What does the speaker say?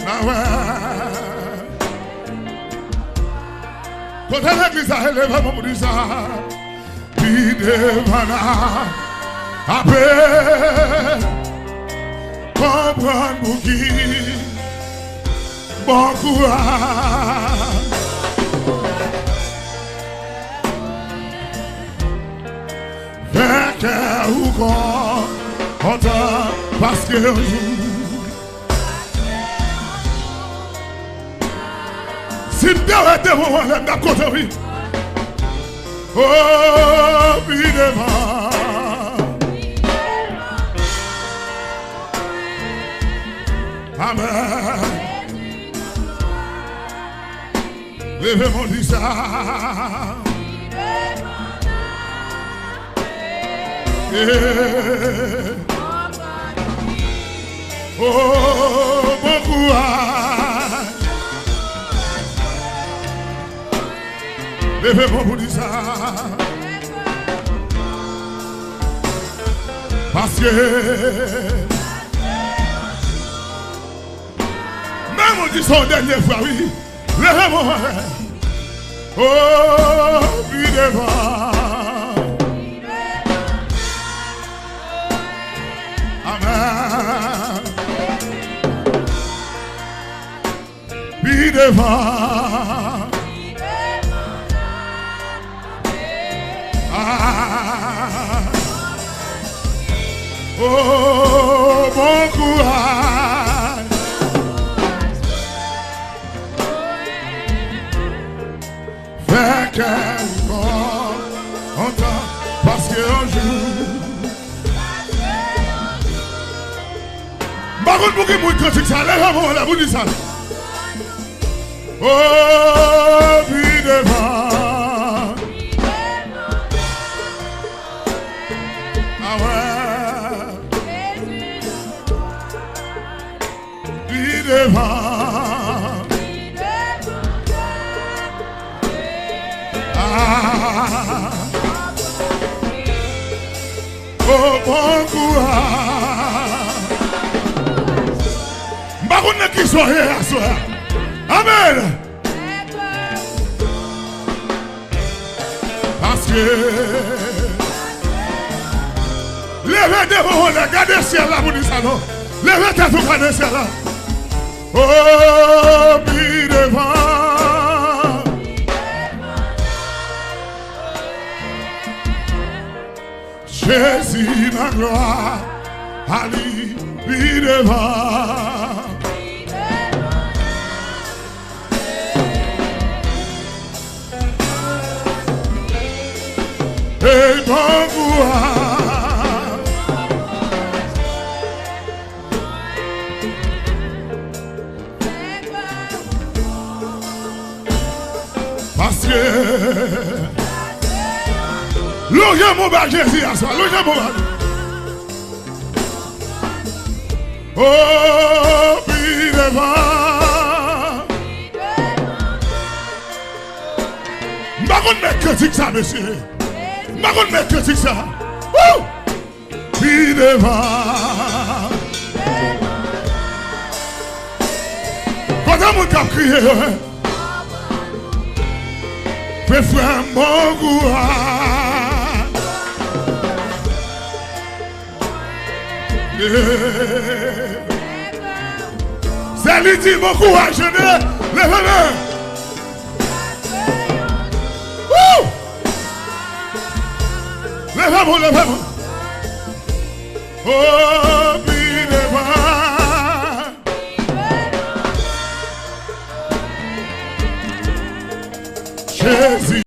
Ah ouais. Quand l'église a élevé mon Dieu ça, puis devant après, comprendre pour qui, bon courage. Fait que ou content parce que un jour, si tu devais mon lèvre d'un côté, oui. Oh, puis devant. Amen. Levez mon dit ça. Oh, bon courage. Levez mon dit ça. Parce que même on dit son dernière fois, oui. Levez mon. Oh, puis devant. Amen. Puis devant. Ah. Oh, bon courage. Fait qu'un content parce qu'un jour. Par contre, pour que vous critique ça, lèvez-moi là, vous dites ça. Oh, puis devant. Ah ouais. Puis devant. Ah. Oh, bon courage. Baroune qui soit à soi. Amen. Parce que levez devant, regardez le ciel là, vous dites ça non. Levez tête, regardez le ciel là. Oh, puis devant. Jésus ma gloire, Ali, puis devant. Et bon courage. Parce que l'ouvre mon bas Jésus à soi, l'ouvre mon bas. Oh, puis devant. M'pas qu'on met critique ça, monsieur. M'pas qu'on met critique ça. Puis devant. Quand on m'a crié, fais frère mon courage. C'est lui dit mon courage, levez-le. Levez-moi, levez-moi. Oh, puis devant. Jésus.